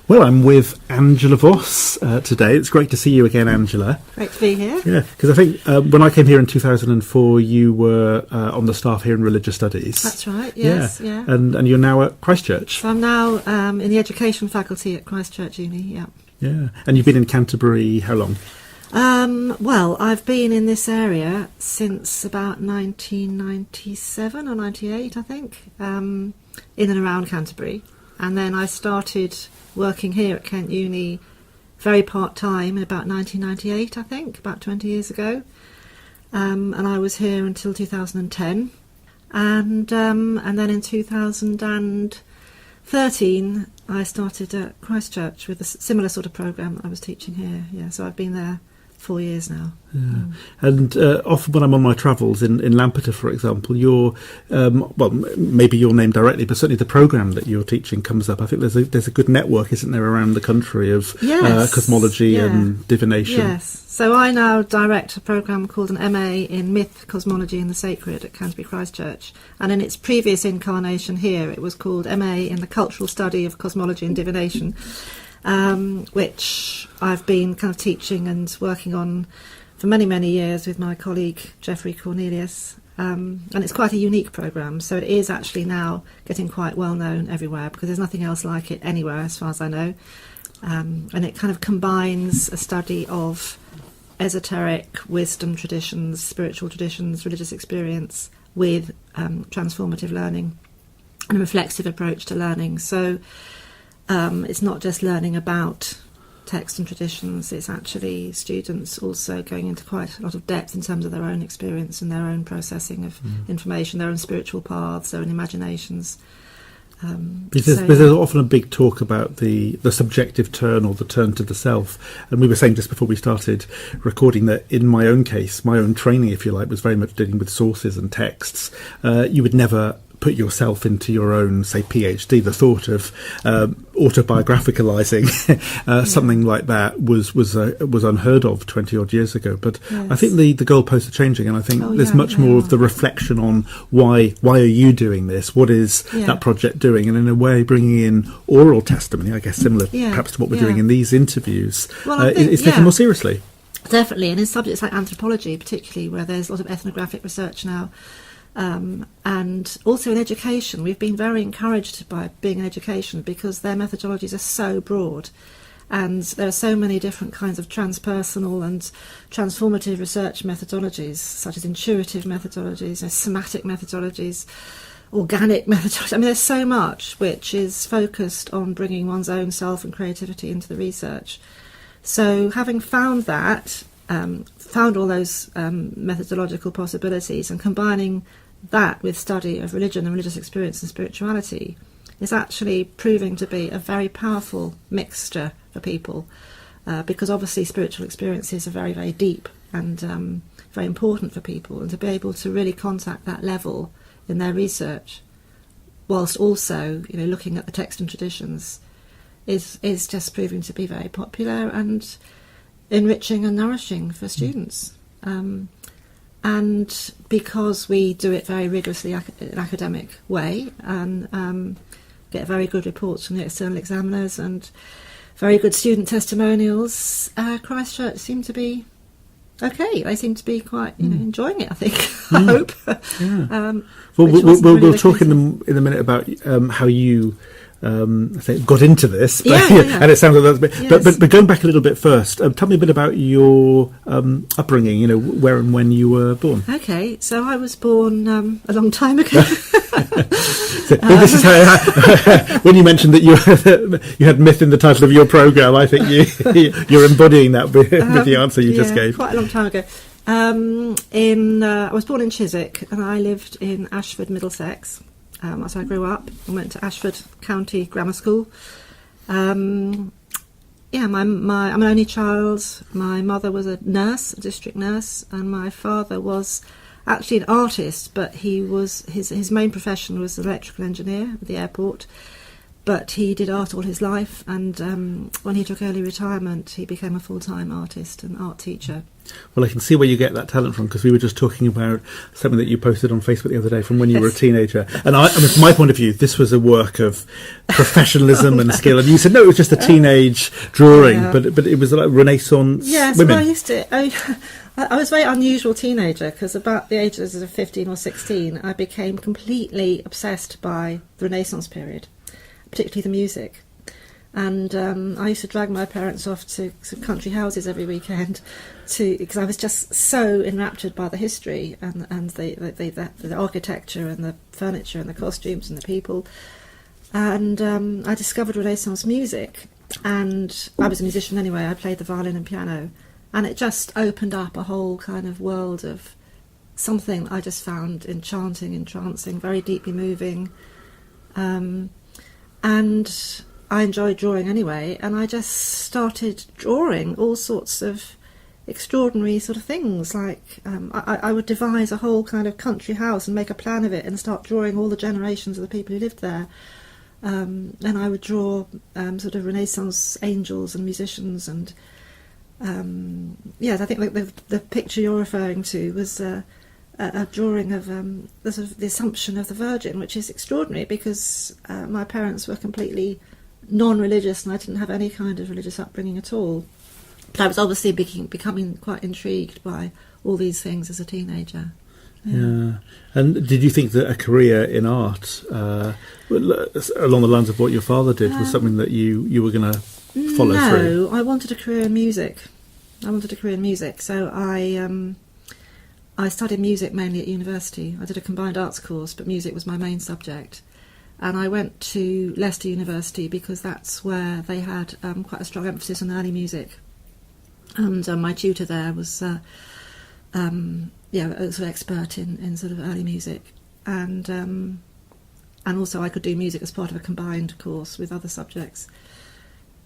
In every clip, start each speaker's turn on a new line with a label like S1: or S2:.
S1: Well, I'm with Angela Voss today. It's great to see you again, Angela.
S2: Great to be here.
S1: Yeah, because I think when I came here in 2004, you were on the staff here in Religious Studies.
S2: That's right, yes. Yeah.
S1: And you're now at Christchurch.
S2: So I'm now in the education faculty at Christchurch Uni, yeah.
S1: Yeah, and you've been in Canterbury how long?
S2: Well, I've been in this area since about 1997 or 98, I think, in and around Canterbury. And then I started working here at Kent Uni very part-time in about 1998, I think, about 20 years ago. And I was here until 2010. And then in 2013, I started at Christchurch with a similar sort of programme that I was teaching here. Yeah, so I've been there 4 years now.
S1: Yeah. And often when I'm on my travels in Lampeter, for example, you're, well, maybe your name directly, but certainly the programme that you're teaching comes up. I think there's a good network, isn't there, around the country of cosmology and divination.
S2: Yes. So I now direct a programme called an MA in Myth, Cosmology and the Sacred at Canterbury Christchurch. And in its previous incarnation here, it was called MA in the Cultural Study of Cosmology and Divination, which I've been kind of teaching and working on for many, many years with my colleague Geoffrey Cornelius. And it's quite a unique programme, so it is actually now getting quite well known everywhere because there's nothing else like it anywhere as far as I know. And it kind of combines a study of esoteric wisdom traditions, spiritual traditions, religious experience with transformative learning and a reflexive approach to learning. So it's not just learning about text and traditions, it's actually students also going into quite a lot of depth in terms of their own experience and their own processing of information, their own spiritual paths, their own imaginations.
S1: There's often a big talk about the subjective turn or the turn to the self. And we were saying just before we started recording that in my own case, my own training, if you like, was very much dealing with sources and texts. You would never put yourself into your own, say, PhD. The thought of autobiographicalising something like that was unheard of 20 odd years ago. But yes. I think the goalposts are changing, and I think there's much more of the reflection on why are you doing this? What is that project doing? And in a way, bringing in oral testimony, I guess, similar perhaps to what we're doing in these interviews, is taken more seriously.
S2: Definitely, and in subjects like anthropology, particularly, where there's a lot of ethnographic research now. And also in education, we've been very encouraged by being in education because their methodologies are so broad and there are so many different kinds of transpersonal and transformative research methodologies, such as intuitive methodologies, somatic methodologies, organic methodologies. I mean, there's so much which is focused on bringing one's own self and creativity into the research. So having found that, found all those methodological possibilities and combining that with study of religion and religious experience and spirituality is actually proving to be a very powerful mixture for people because obviously spiritual experiences are very, very deep and very important for people, and to be able to really contact that level in their research whilst also looking at the text and traditions is just proving to be very popular and enriching and nourishing for students. And because we do it very rigorously in an academic way and get very good reports from the external examiners and very good student testimonials, Christchurch seem to be okay. They seem to be quite enjoying it, I think. I hope.
S1: Yeah. We'll talk in a minute about how you I think got into this, but, and it sounds like that's a bit. Yes. But going back a little bit first, tell me a bit about your upbringing. Where and when you were born.
S2: Okay, so I was born a long time ago.
S1: This is how when you mentioned that you had myth in the title of your programme, I think you're embodying that with the answer you just gave.
S2: Quite a long time ago. I was born in Chiswick, and I lived in Ashford, Middlesex. As I grew up, I went to Ashford County Grammar School. I'm an only child. My mother was a nurse, a district nurse, and my father was actually an artist, but his main profession was an electrical engineer at the airport. But he did art all his life, and when he took early retirement, he became a full-time artist and art teacher.
S1: Well, I can see where you get that talent from, because we were just talking about something that you posted on Facebook the other day from when you were a teenager. And I mean, from my point of view, this was a work of professionalism and skill. And you said, no, it was just a teenage drawing, but it was like Renaissance women.
S2: Well, I was a very unusual teenager, because about the ages of 15 or 16, I became completely obsessed by the Renaissance period, particularly the music. And I used to drag my parents off to country houses every weekend, because I was just so enraptured by the history and the architecture and the furniture and the costumes and the people. And I discovered Renaissance music, and I was a musician anyway. I played the violin and piano, and it just opened up a whole kind of world of something I just found enchanting, entrancing, very deeply moving. And I enjoyed drawing anyway, and I just started drawing all sorts of extraordinary sort of things. Like I would devise a whole kind of country house and make a plan of it and start drawing all the generations of the people who lived there. And I would draw sort of Renaissance angels and musicians, and yes, I think the picture you're referring to was a drawing of the sort of the Assumption of the Virgin, which is extraordinary, because my parents were completely non-religious, and I didn't have any kind of religious upbringing at all. But I was obviously becoming quite intrigued by all these things as a teenager.
S1: Yeah. And did you think that a career in art, along the lines of what your father did, was something that you were going to follow through?
S2: No, I wanted a career in music. So I studied music mainly at university. I did a combined arts course, but music was my main subject. And I went to Leicester University because that's where they had quite a strong emphasis on early music. And my tutor there was a sort of expert in sort of early music. And also I could do music as part of a combined course with other subjects.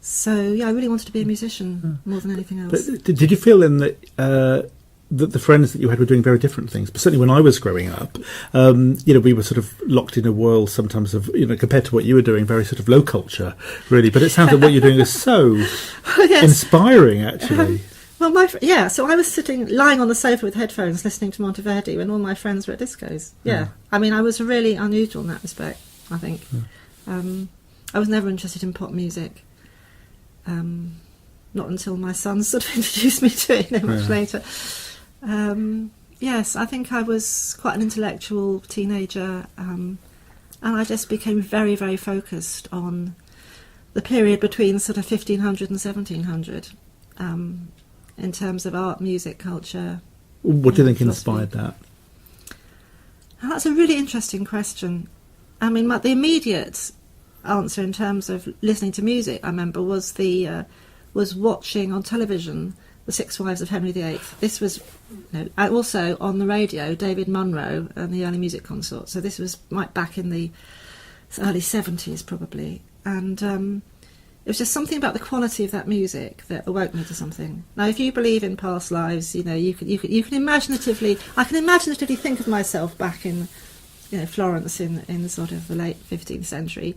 S2: So, yeah, I really wanted to be a musician more than anything else.
S1: But did you feel then that the friends that you had were doing very different things? But certainly when I was growing up, we were sort of locked in a world sometimes of, compared to what you were doing, very sort of low culture, really. But it sounds like what you're doing is so inspiring, actually.
S2: Well, so I was lying on the sofa with headphones listening to Monteverdi when all my friends were at discos. Yeah. I mean, I was really unusual in that respect, I think. Yeah. I was never interested in pop music. Not until my son sort of introduced me to it much later. Yes, I think I was quite an intellectual teenager, and I just became very, very focused on the period between sort of 1500 and 1700 in terms of art, music, culture.
S1: What do you think inspired that?
S2: That's a really interesting question. I mean, the immediate answer in terms of listening to music, I remember, was watching on television The Six Wives of Henry VIII. This was also on the radio, David Munro and the Early Music Consort. So this was right back in the early 70s probably. And it was just something about the quality of that music that awoke me to something. Now, if you believe in past lives, you can imaginatively... I can imaginatively think of myself back in Florence in sort of the late 15th century.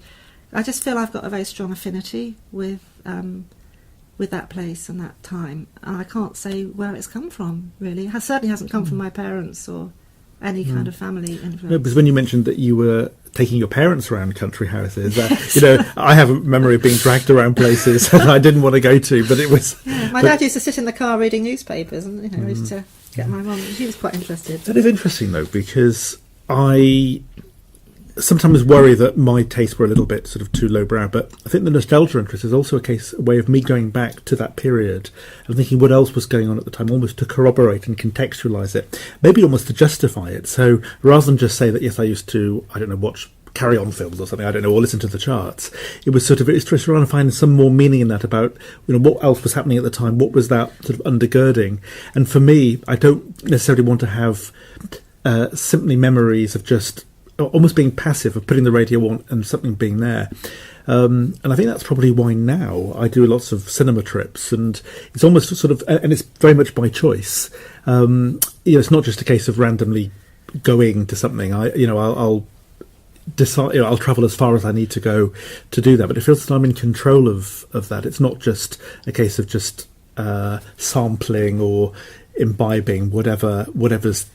S2: I just feel I've got a very strong affinity with that place and that time, and I can't say where it's come from, really. It certainly hasn't come from my parents or any kind of family influence.
S1: No, because when you mentioned that you were taking your parents around country houses, I have a memory of being dragged around places that I didn't want to go to, but it was...
S2: Yeah, my dad used to sit in the car reading newspapers, and used to get my mum. She was quite interested.
S1: That is interesting, though, because I sometimes worry that my tastes were a little bit sort of too lowbrow, but I think the nostalgia interest is also a way of me going back to that period and thinking what else was going on at the time, almost to corroborate and contextualise it, maybe almost to justify it. So rather than just say that, yes, I used to, watch carry-on films or something, or listen to the charts, it's just trying to find some more meaning in that about, what else was happening at the time, what was that sort of undergirding. And for me, I don't necessarily want to have simply memories of just almost being passive, of putting the radio on and something being there. And I think that's probably why now I do lots of cinema trips, and it's almost sort of, and it's very much by choice. It's not just a case of randomly going to something. I'll decide, I'll travel as far as I need to go to do that, but it feels that I'm in control of that. It's not just a case of just sampling or imbibing whatever's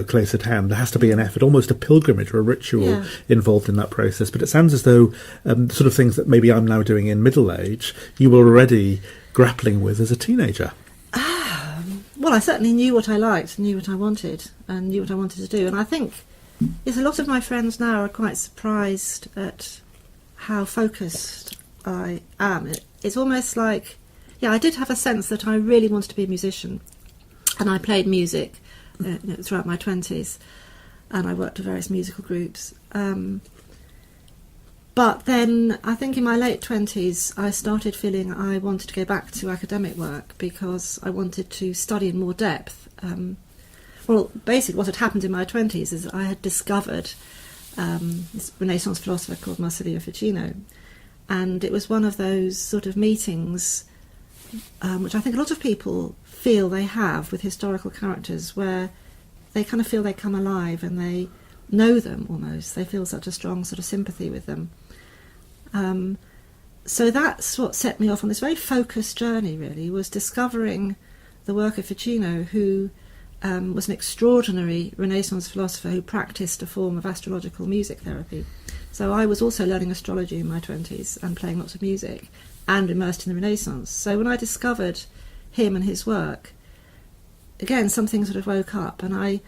S1: close at hand. There has to be an effort, almost a pilgrimage or a ritual involved in that process. But it sounds as though the sort of things that maybe I'm now doing in middle age, you were already grappling with as a teenager.
S2: Well, I certainly knew what I liked, knew what I wanted, and knew what I wanted to do. And I think a lot of my friends now are quite surprised at how focused I am. It's almost like, I did have a sense that I really wanted to be a musician, and I played music throughout my 20s, and I worked with various musical groups. But then I think in my late 20s I started feeling I wanted to go back to academic work because I wanted to study in more depth. Well, basically what had happened in my 20s is that I had discovered this Renaissance philosopher called Marsilio Ficino, and it was one of those sort of meetings which I think a lot of people feel they have with historical characters, where they kind of feel they come alive and they know them almost. They feel such a strong sort of sympathy with them. So that's what set me off on this very focused journey, really, was discovering the work of Ficino, who was an extraordinary Renaissance philosopher who practiced a form of astrological music therapy. So I was also learning astrology in my 20s and playing lots of music and immersed in the Renaissance. So when I discovered him and his work, again, something sort of woke up, and I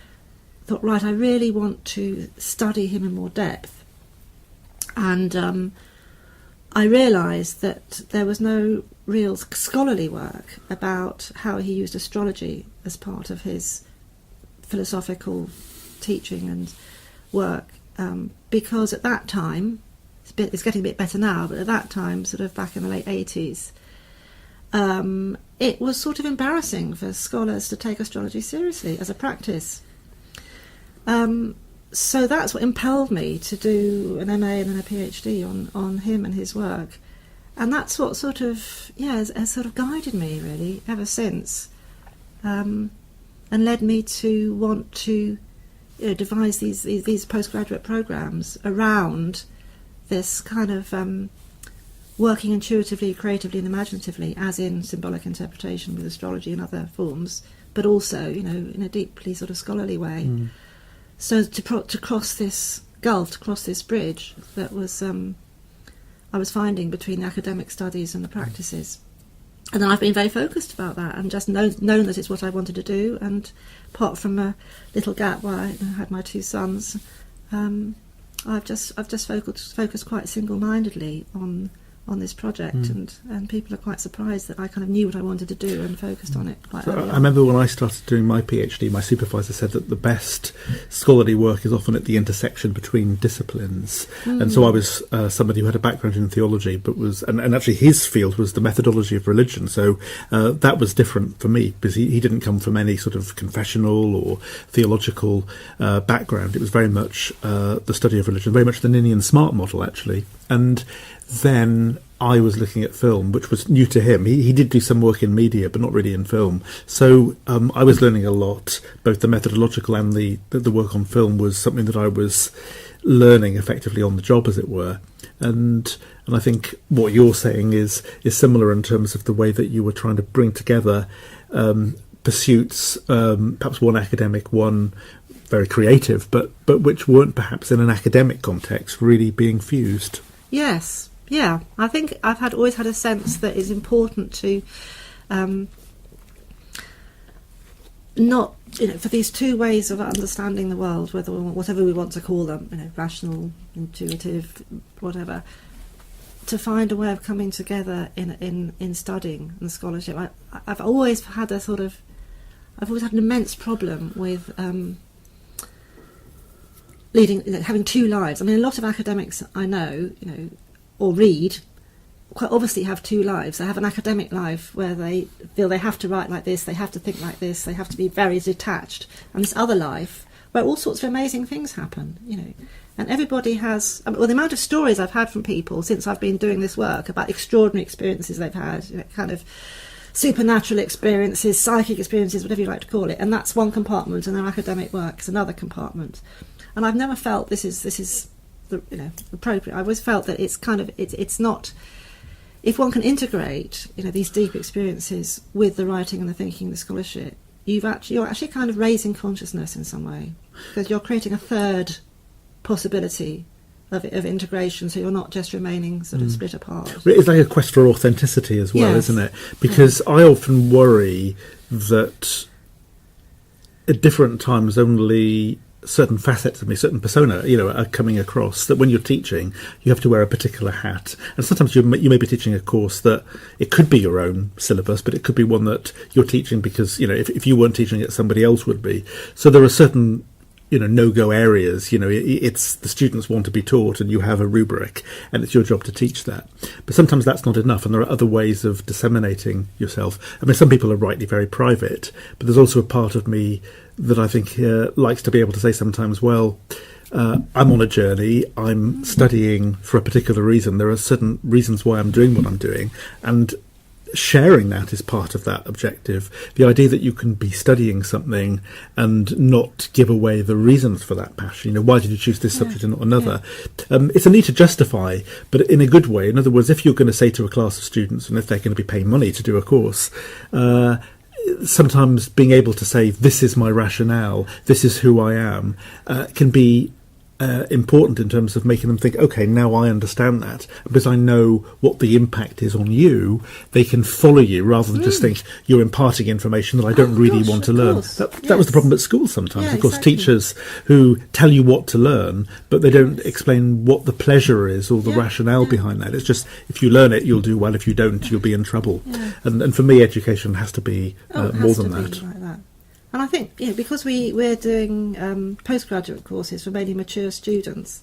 S2: thought, right, I really want to study him in more depth. And I realised that there was no real scholarly work about how he used astrology as part of his philosophical teaching and work, because at that time, it's getting a bit better now, but at that time, sort of back in the late 80s, it was sort of embarrassing for scholars to take astrology seriously as a practice. So that's what impelled me to do an MA and then a PhD on him and his work. And that's what sort of, has sort of guided me, really, ever since. And led me to want to devise these postgraduate programmes around this kind of working intuitively, creatively and imaginatively, as in symbolic interpretation with astrology and other forms, but also, in a deeply sort of scholarly way. So to cross this gulf, to cross this bridge that was I was finding between the academic studies and the practices. And then I've been very focused about that and just known that it's what I wanted to do. And apart from a little gap where I had my two sons, I've just focused quite single-mindedly on this project, and people are quite surprised that I kind of knew what I wanted to do and focused on it quite early on.
S1: I remember when I started doing my PhD, my supervisor said that the best scholarly work is often at the intersection between disciplines. And so I was somebody who had a background in theology, but and actually his field was the methodology of religion. So that was different for me, because he didn't come from any sort of confessional or theological background. It was very much the study of religion, very much the Ninian Smart model, actually. And then I was looking at film, which was new to him. He did do some work in media, but not really in film. So I was learning a lot. Both the methodological and the work on film was something that I was learning effectively on the job, as it were. And I think what you're saying is similar in terms of the way that you were trying to bring together pursuits, perhaps one academic, one very creative, but which weren't perhaps in an academic context really being fused.
S2: Yes. Yeah, I think I've always had a sense that it's important to not, for these two ways of understanding the world, whatever we want to call them, rational, intuitive, whatever, to find a way of coming together in studying and scholarship. I've always had an immense problem with having two lives. I mean, a lot of academics I know, or read, quite obviously have two lives. They have an academic life where they feel they have to write like this, they have to think like this, they have to be very detached, and this other life where all sorts of amazing things happen, And everybody has, the amount of stories I've had from people since I've been doing this work about extraordinary experiences they've had, kind of supernatural experiences, psychic experiences, whatever you like to call it, and that's one compartment, and their academic work is another compartment. And I've never felt this is appropriate. I always felt that it's not. If one can integrate, these deep experiences with the writing and the thinking, the scholarship, you're actually kind of raising consciousness in some way, because you're creating a third possibility of integration, so you're not just remaining sort of split apart.
S1: It's like a quest for authenticity as well, isn't it? Because I often worry that at different times only certain facets of me, certain persona, are coming across, that when you're teaching, you have to wear a particular hat. And sometimes you may be teaching a course that it could be your own syllabus, but it could be one that you're teaching because, if you weren't teaching it, somebody else would be. So there are certain no-go areas. It's the students want to be taught and you have a rubric and it's your job to teach that. But sometimes that's not enough, and there are other ways of disseminating yourself. I mean, some people are rightly very private, but there's also a part of me that I think likes to be able to say sometimes, well, I'm on a journey, I'm studying for a particular reason, there are certain reasons why I'm doing what I'm doing, and sharing that is part of that objective. The idea that you can be studying something and not give away the reasons for that passion. Why did you choose this subject and not another? It's a need to justify, but in a good way. In other words, if you're going to say to a class of students, and if they're going to be paying money to do a course, sometimes being able to say, this is my rationale, this is who I am, can be important in terms of making them think, okay, now I understand that, because I know what the impact is on you. They can follow you rather than just think you're imparting information that I don't really want to learn. That was the problem at school sometimes. Of course, teachers who tell you what to learn, but they don't explain what the pleasure is or the rationale behind that. It's just, if you learn it, you'll do well. If you don't, you'll be in trouble. And for me, education has to be more than that.
S2: Like that. And I think, because we're doing postgraduate courses for mainly mature students,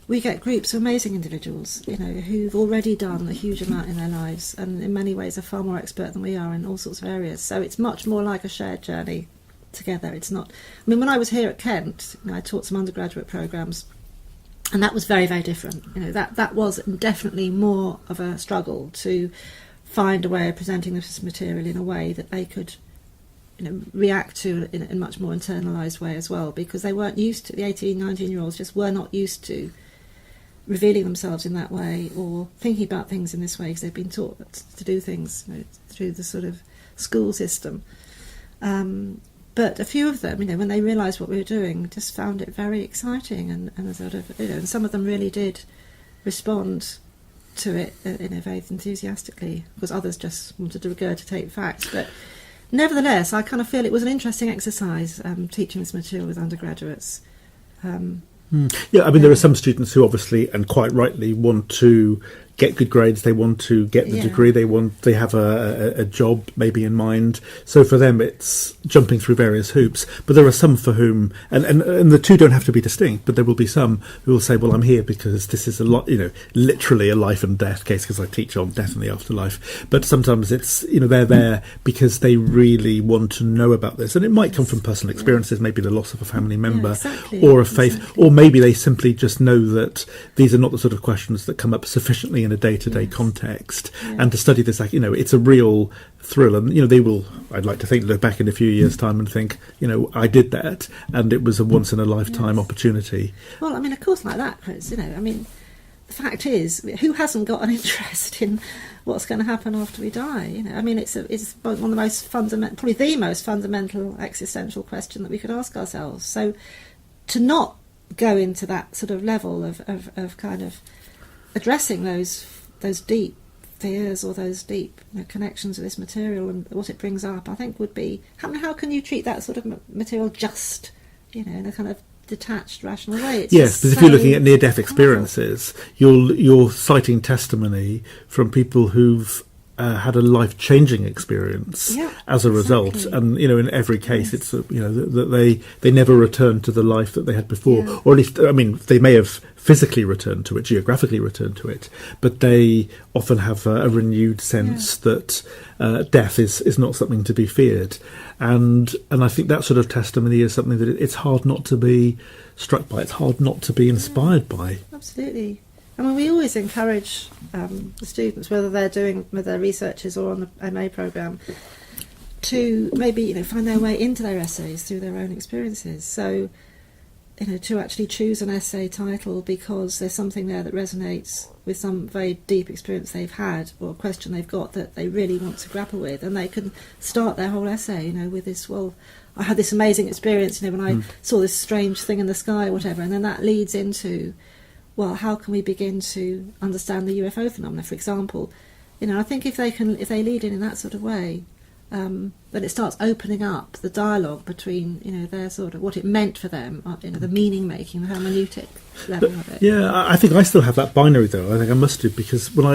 S2: we get groups of amazing individuals, who've already done a huge amount in their lives and in many ways are far more expert than we are in all sorts of areas. So it's much more like a shared journey together. It's not... I mean, when I was here at Kent, I taught some undergraduate programmes, and that was very, very different. That was definitely more of a struggle to find a way of presenting this material in a way that they could react to in a much more internalised way as well, because they weren't used to, the 18, 19-year-olds just were not used to revealing themselves in that way or thinking about things in this way, because they've been taught to do things through the sort of school system. But a few of them, when they realised what we were doing, just found it very exciting and sort of, and some of them really did respond to it very enthusiastically, because others just wanted to regurgitate facts. But nevertheless, I kind of feel it was an interesting exercise teaching this material with undergraduates.
S1: There are some students who obviously, and quite rightly, want to get good grades, they want to get the degree, they have a job maybe in mind. So for them it's jumping through various hoops. But there are some for whom, and the two don't have to be distinct, but there will be some who will say, well, I'm here because this is literally a life and death case, because I teach on death and the afterlife. But sometimes it's, they're there because they really want to know about this. And it might come from personal experiences, maybe the loss of a family member or a faith, or maybe they simply just know that these are not the sort of questions that come up sufficiently in a day-to-day context, and to study this, it's a real thrill. And they will, I'd like to think, look back in a few years' time and think, I did that, and it was a once-in-a-lifetime opportunity.
S2: Well, of course, like that, Chris. The fact is, who hasn't got an interest in what's going to happen after we die? It's one of the most fundamental, probably the most fundamental existential question that we could ask ourselves. So, to not go into that sort of level of kind of addressing those deep fears or those deep connections with this material and what it brings up, I think would be, how can you treat that sort of material just, in a kind of detached, rational way? It's
S1: yes, because if you're looking at near-death experiences, you're citing testimony from people who've had a life-changing experience as a result, and in every case it's that they never returned to the life that they had before, or at least they may have physically returned to it, geographically returned to it, but they often have a renewed sense that death is not something to be feared, and I think that sort of testimony is something that it's hard not to be struck by, it's hard not to be inspired by.
S2: Absolutely. We always encourage the students, whether they're doing with their researchers or on the MA programme, to maybe find their way into their essays through their own experiences. So to actually choose an essay title because there's something there that resonates with some very deep experience they've had or a question they've got that they really want to grapple with, and they can start their whole essay, with this, well, I had this amazing experience, when I saw this strange thing in the sky or whatever, and then that leads into, well, how can we begin to understand the UFO phenomena, for example? I think if they lead in that sort of way, then it starts opening up the dialogue between, their sort of what it meant for them, the meaning making, the hermeneutic level of it.
S1: Yeah, I think I still have that binary though. I think I must do, because when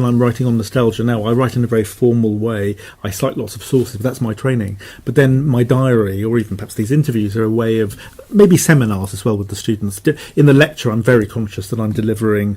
S1: I'm writing on nostalgia now, I write in a very formal way. I cite lots of sources, but that's my training. But then my diary, or even perhaps these interviews, are a way of, maybe seminars as well with the students. In the lecture, I'm very conscious that I'm delivering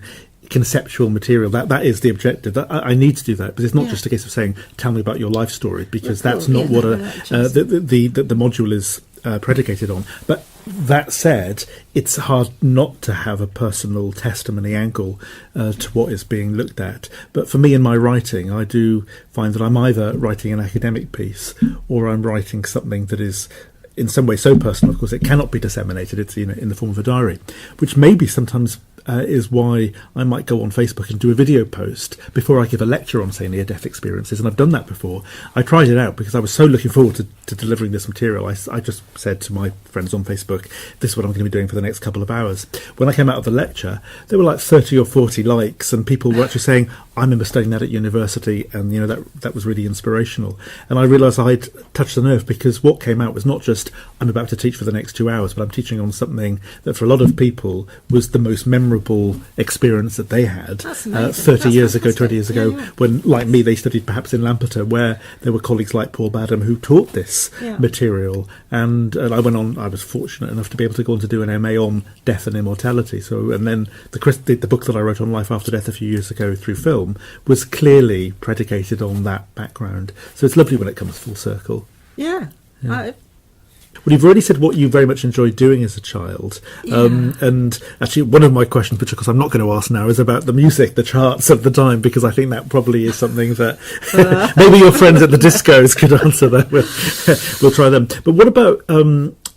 S1: conceptual material. That is the objective. I need to do that, but it's not just a case of saying, tell me about your life story, because that's not what the module is predicated on. But that said, it's hard not to have a personal testimony angle to what is being looked at. But for me, in my writing, I do find that I'm either writing an academic piece or I'm writing something that is in some way so personal, of course, it cannot be disseminated. It's in the form of a diary, which maybe sometimes is why I might go on Facebook and do a video post before I give a lecture on, say, near-death experiences. And I've done that before. I tried it out because I was so looking forward to delivering this material. I just said to my friends on Facebook, this is what I'm going to be doing for the next couple of hours. When I came out of the lecture, there were like 30 or 40 likes, and people were actually saying, I remember studying that at university, and that was really inspirational. And I realised I'd touched the nerve, because what came out was not just, I'm about to teach for the next 2 hours, but I'm teaching on something that for a lot of people was the most memorable experience that they had 30 years ago, 20 years ago, when, like me, they studied perhaps in Lampeter, where there were colleagues like Paul Badham who taught this material. And I was fortunate enough to be able to go on to do an MA on death and immortality. And then the book that I wrote on life after death a few years ago through film was clearly predicated on that background. So it's lovely when it comes full circle.
S2: Yeah.
S1: Well, you've already said what you very much enjoyed doing as a child. And actually, one of my questions, which of course I'm not going to ask now, is about the music, the charts of the time, because I think that probably is something that maybe your friends at the discos could answer that. We'll try them. But what about,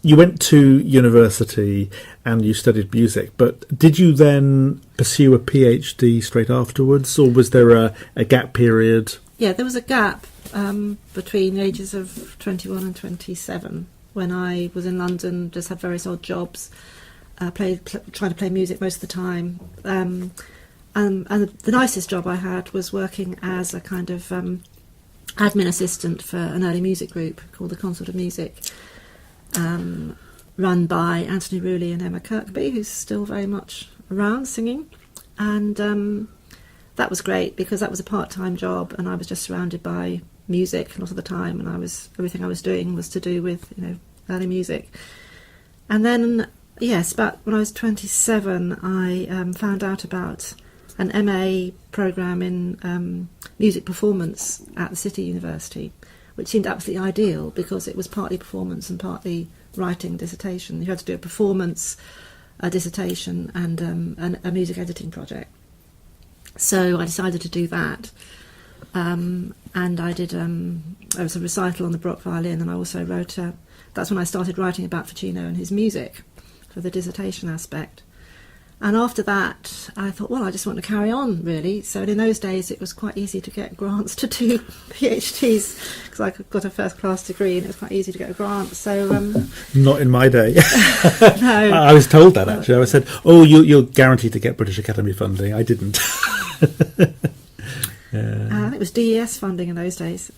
S1: you went to university and you studied music, but did you then pursue a PhD straight afterwards, or was there a gap period? Yeah,
S2: there was a gap between the ages of 21 and 27. When I was in London, just had various odd jobs, trying to play music most of the time. And the nicest job I had was working as a kind of admin assistant for an early music group called the Consort of Music, run by Anthony Rooley and Emma Kirkby, who's still very much around singing. And that was great, because that was a part-time job, and I was just surrounded by music a lot of the time, and everything I was doing was to do with early music. And then about when I was 27, I found out about an MA programme in music performance at the City University, which seemed absolutely ideal because it was partly performance and partly writing dissertation. You had to do a performance, a dissertation, and a music editing project. So I decided to do that. And I did, there was a recital on the Brock violin, and I also wrote, that's when I started writing about Ficino and his music for the dissertation aspect. And after that, I thought, well, I just want to carry on, really. So in those days, it was quite easy to get grants to do PhDs, because I got a first-class degree, and it was quite easy to get a grant. So
S1: not in my day.
S2: No.
S1: I was told that, actually. I was said, oh, you're guaranteed to get British Academy funding. I didn't.
S2: I think it was DES funding in those days.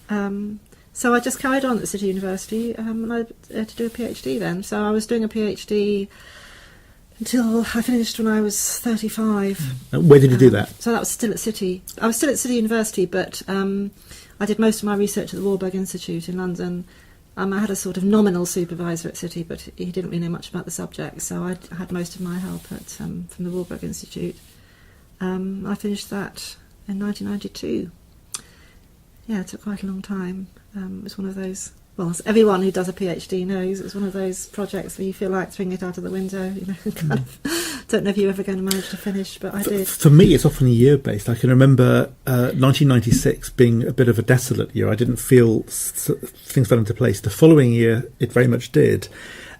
S2: So I just carried on at the City University, and I had to do a PhD then. So I was doing a PhD until I finished when I was 35.
S1: Where did you do that?
S2: So that was still at City. I was still at City University, but I did most of my research at the Warburg Institute in London. I had a sort of nominal supervisor at City, but he didn't really know much about the subject, so I had most of my help from the Warburg Institute. I finished that in 1992. Yeah, it took quite a long time. It was one of those, well, as everyone who does a PhD knows, it was one of those projects where you feel like throwing it out of the window, kind of don't know if you're ever going to manage to finish, but I did.
S1: For me, it's often year-based. I can remember 1996 being a bit of a desolate year. I didn't feel things fell into place. The following year, it very much did.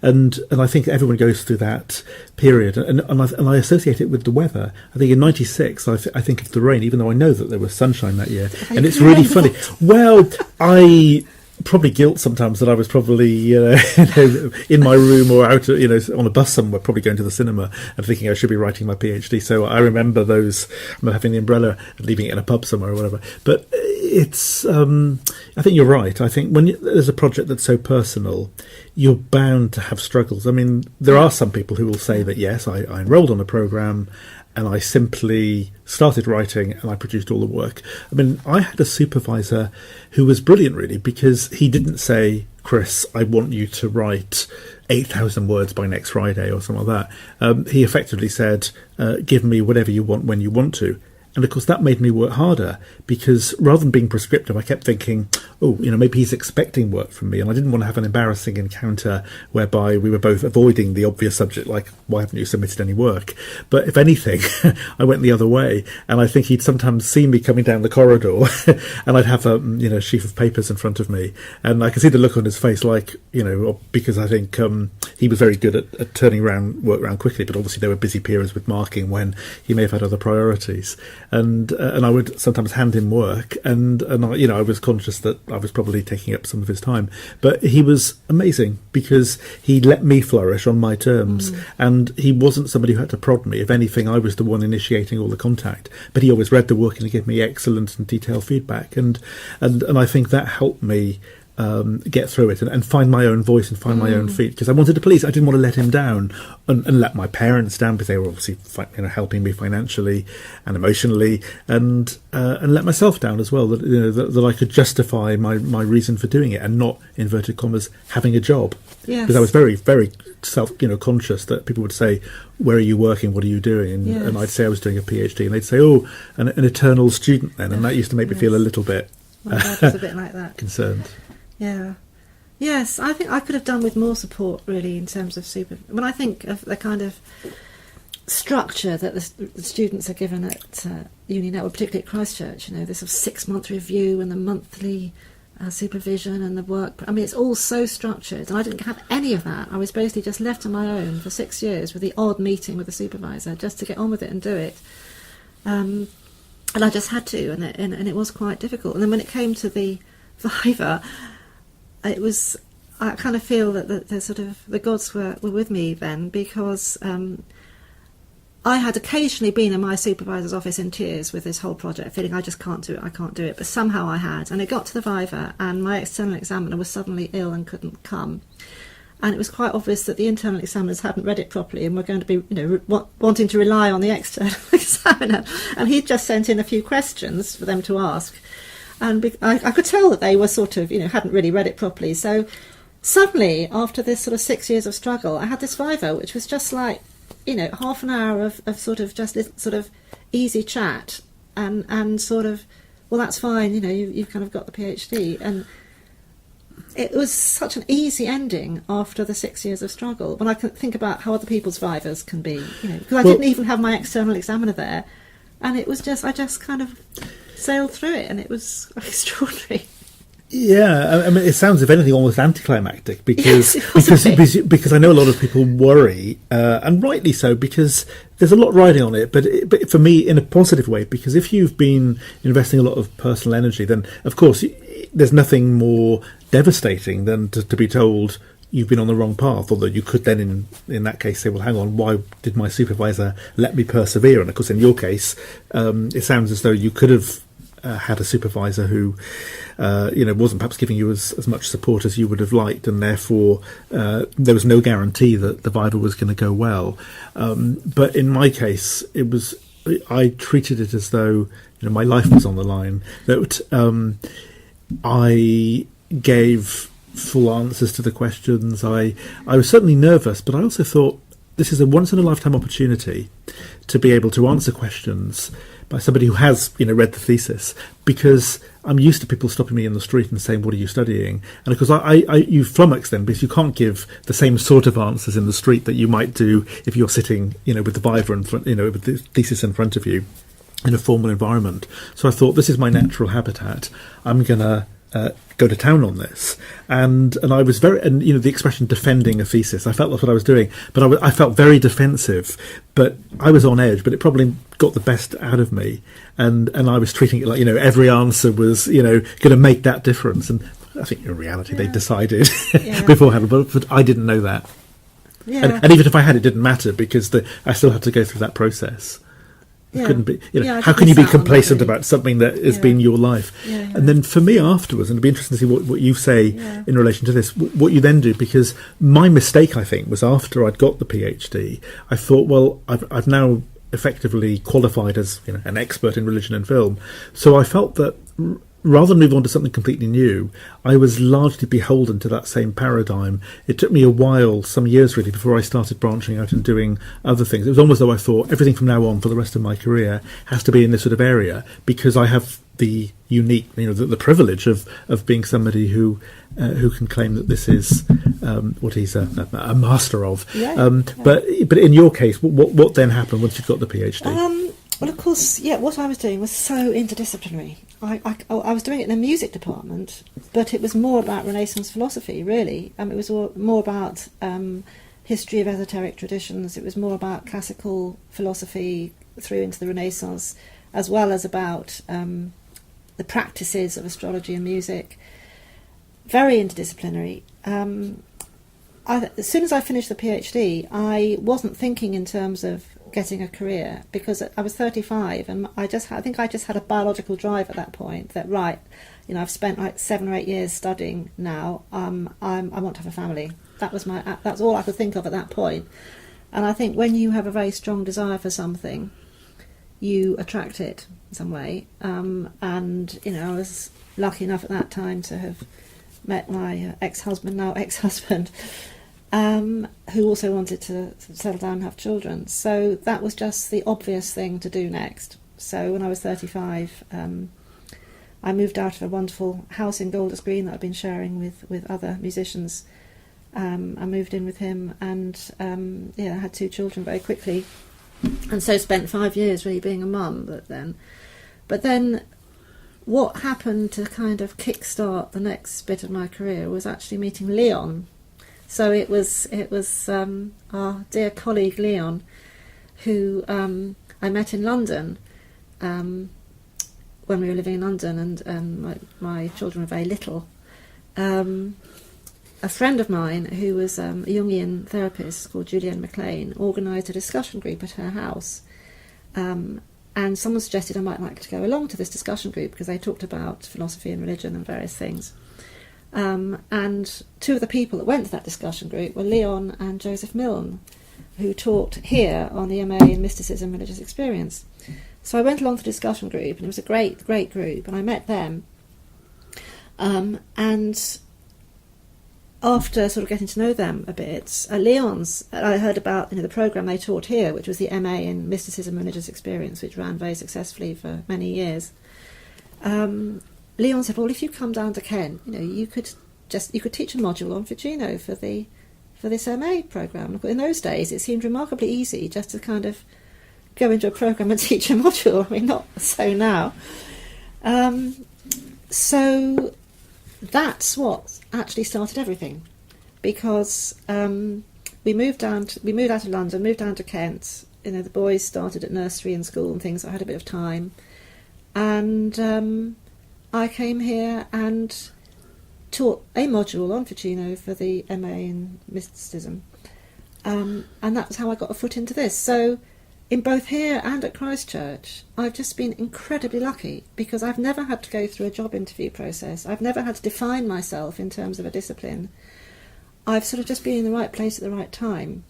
S1: And I think everyone goes through that period, and I associate it with the weather. I think in '96, I think of the rain, even though I know that there was sunshine that year, and it's really funny. Well, I probably guilt sometimes that I was probably in my room or out on a bus somewhere, probably going to the cinema and thinking I should be writing my PhD. So I remember having the umbrella and leaving it in a pub somewhere or whatever. But it's I think you're right. I think when there's a project that's so personal, you're bound to have struggles. I mean, there are some people who will say that yes, I enrolled on a program and I simply started writing and I produced all the work. I mean, I had a supervisor who was brilliant, really, because he didn't say, Chris, I want you to write 8,000 words by next Friday or something like that. He effectively said, give me whatever you want when you want to. And of course, that made me work harder because rather than being prescriptive, I kept thinking, maybe he's expecting work from me. And I didn't want to have an embarrassing encounter whereby we were both avoiding the obvious subject, like, why haven't you submitted any work? But if anything, I went the other way. And I think he'd sometimes see me coming down the corridor and I'd have a sheaf of papers in front of me. And I could see the look on his face, like, because I think he was very good at turning work around quickly. But obviously there were busy periods with marking when he may have had other priorities. And I would sometimes hand him work, and I was conscious that I was probably taking up some of his time. But he was amazing because he let me flourish on my terms, and he wasn't somebody who had to prod me. If anything, I was the one initiating all the contact. But he always read the work and he gave me excellent and detailed feedback, and I think that helped me get through it and find my own voice and find my own feet, because I wanted to please. I didn't want to let him down and let my parents down, because they were obviously helping me financially and emotionally, and let myself down as well, that I could justify my reason for doing it and not, inverted commas, having a job.
S2: Yes.
S1: Because I was very, very conscious that people would say, where are you working, what are you doing? And I'd say I was doing a PhD, and they'd say, an eternal student then, and that used to make me feel a little bit
S2: my dad was a bit like that.
S1: Concerned.
S2: Yeah. Yes, I think I could have done with more support, really, in terms of when I think of the kind of structure that the students are given at Uni Network, particularly at Christchurch, this sort of 6-month review and the monthly supervision and the work. I mean, it's all so structured, and I didn't have any of that. I was basically just left on my own for 6 years with the odd meeting with the supervisor just to get on with it and do it. And I just had to, and it was quite difficult. And then when it came to the Viva, I kind of feel that the gods were with me then, because I had occasionally been in my supervisor's office in tears with this whole project, feeling I just can't do it, but somehow I had. And it got to the Viva, and my external examiner was suddenly ill and couldn't come. And it was quite obvious that the internal examiners hadn't read it properly and were going to be, wanting to rely on the external examiner. And he'd just sent in a few questions for them to ask. And I could tell that they were sort of, hadn't really read it properly. So suddenly, after this sort of 6 years of struggle, I had this Viva, which was just like, half an hour of sort of just this sort of easy chat and sort of, well, that's fine, you've kind of got the PhD. And it was such an easy ending after the 6 years of struggle. When I can think about how other people's Vivas can be, because I didn't even have my external examiner there. And it was just, I just kind of sailed through it, and it was extraordinary.
S1: Yeah, I mean, it sounds, if anything, almost anticlimactic, because
S2: Yes,
S1: because I know a lot of people worry, and rightly so, because there's a lot riding on it. But for me, in a positive way, because if you've been investing a lot of personal energy, then of course there's nothing more devastating than to be told you've been on the wrong path, although you could then in that case say, well, hang on, why did my supervisor let me persevere? And of course, in your case, it sounds as though you could have had a supervisor who wasn't perhaps giving you as much support as you would have liked, and therefore there was no guarantee that the Viva was going to go well. But in my case, I treated it as though my life was on the line, that I gave full answers to the questions. I was certainly nervous, but I also thought this is a once-in-a-lifetime opportunity to be able to answer questions somebody who has, read the thesis, because I'm used to people stopping me in the street and saying, "What are you studying?" And of course, you flummox them, because you can't give the same sort of answers in the street that you might do if you're sitting, with the Viva in front, with the thesis in front of you in a formal environment. So I thought, this is my natural habitat. I'm gonna go to town on this, and I was the expression "defending a thesis," I felt that's what I was doing, but I felt very defensive, but I was on edge, but it probably got the best out of me, and I was treating it like, every answer was, going to make that difference, and I think in reality they decided beforehand, but I didn't know that. And even if I had, it didn't matter, because I still had to go through that process. Couldn't be, how can you be complacent about something that has been your life? And then for me afterwards, and it'd be interesting to see what you say in relation to this, what you then do, because my mistake, I think, was after I'd got the PhD, I thought, well, I've now effectively qualified as an expert in religion and film, so I felt that rather than move on to something completely new, I was largely beholden to that same paradigm. It took me a while, some years really, before I started branching out and doing other things. It was almost as though I thought everything from now on for the rest of my career has to be in this sort of area, because I have the unique, the privilege of being somebody who can claim that this is what he's a master of. But in your case, what then happened once you got the PhD?
S2: Well, of course, what I was doing was so interdisciplinary. I was doing it in a music department, but it was more about Renaissance philosophy, really. It was more about history of esoteric traditions. It was more about classical philosophy through into the Renaissance, as well as about the practices of astrology and music. Very interdisciplinary. As soon as I finished the PhD, I wasn't thinking in terms of getting a career, because I was 35 and I think I just had a biological drive at that point that, right, I've spent like 7 or 8 years studying now, I want to have a family. That's all I could think of at that point. And I think when you have a very strong desire for something, you attract it in some way. And I was lucky enough at that time to have met my now ex-husband, who also wanted to settle down and have children. So that was just the obvious thing to do next. So when I was 35, I moved out of a wonderful house in Golders Green that I'd been sharing with other musicians. I moved in with him, and I had 2 children very quickly, and so spent 5 years really being a mum. But then what happened to kind of kickstart the next bit of my career was actually meeting Leon. So it was our dear colleague Leon, who I met in London when we were living in London, and my children were very little. A friend of mine who was a Jungian therapist called Julianne McLean organised a discussion group at her house, and someone suggested I might like to go along to this discussion group because they talked about philosophy and religion and various things. And 2 of the people that went to that discussion group were Leon and Joseph Milne, who taught here on the MA in Mysticism and Religious Experience. So I went along to the discussion group, and it was a great, great group, and I met them. And after sort of getting to know them a bit, I heard about the programme they taught here, which was the MA in Mysticism and Religious Experience, which ran very successfully for many years. Leon said, well, if you come down to Kent, you could teach a module on Ficino for this MA programme. In those days, it seemed remarkably easy just to kind of go into a programme and teach a module. I mean, not so now. So that's what actually started everything, because we moved out of London, moved down to Kent. The boys started at nursery and school and things. So I had a bit of time, and I came here and taught a module on Ficino for the MA in Mysticism, and that's how I got a foot into this. So in both here and at Christchurch, I've just been incredibly lucky, because I've never had to go through a job interview process. I've never had to define myself in terms of a discipline. I've sort of just been in the right place at the right time.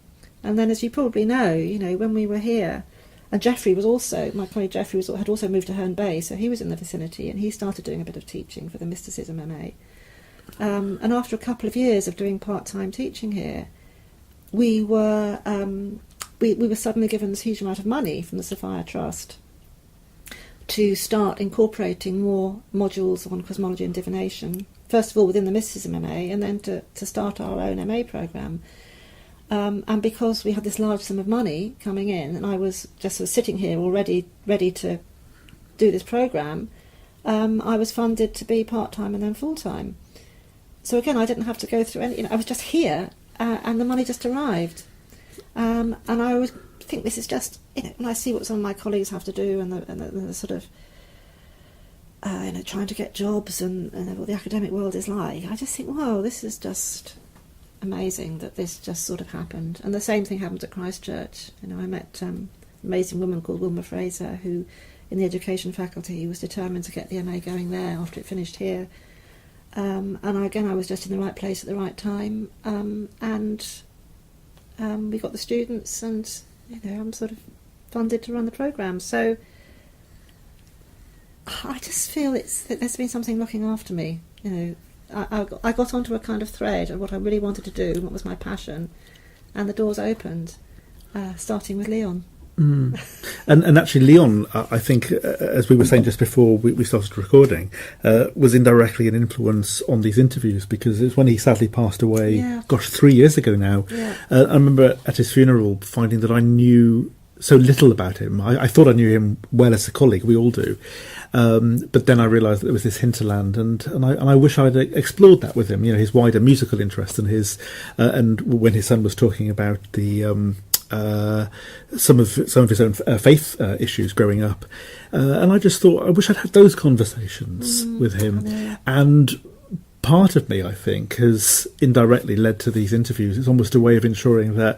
S2: And then, as you probably know, when we were here, and my colleague Geoffrey had also moved to Herne Bay, so he was in the vicinity, and he started doing a bit of teaching for the Mysticism MA. And after a couple of years of doing part-time teaching here, we were suddenly given this huge amount of money from the Sophia Trust. to start incorporating more modules on cosmology and divination, first of all within the mysticism MA, and then to start our own MA programme. And because we had this large sum of money coming in, and I was just sort of sitting here already ready to do this programme, I was funded to be part-time and then full-time. So again, I didn't have to go through any, I was just here, and the money just arrived. And I always think this is just, when I see what some of my colleagues have to do, and the sort of, trying to get jobs and what the academic world is like, I just think, whoa, this is just amazing that this just sort of happened. And the same thing happened at Christchurch. I met an amazing woman called Wilma Fraser, who in the education faculty was determined to get the MA going there after it finished here. And again, I was just in the right place at the right time, and we got the students, and I'm sort of funded to run the programme. So I just feel that there's been something looking after me. I got onto a kind of thread of what I really wanted to do, what was my passion, and the doors opened, starting with Leon.
S1: Mm. And actually Leon, I think, as we were saying just before we started recording, was indirectly an influence on these interviews, because it's when he sadly passed away, 3 years ago now. I remember at his funeral finding that I knew so little about him. I thought I knew him well as a colleague, we all do, but then I realised that there was this hinterland, and I wish I'd explored that with him, his wider musical interest, and his and when his son was talking about the some of his own faith issues growing up, and I just thought I wish I'd had those conversations with him. And part of me, I think, has indirectly led to these interviews. It's almost a way of ensuring that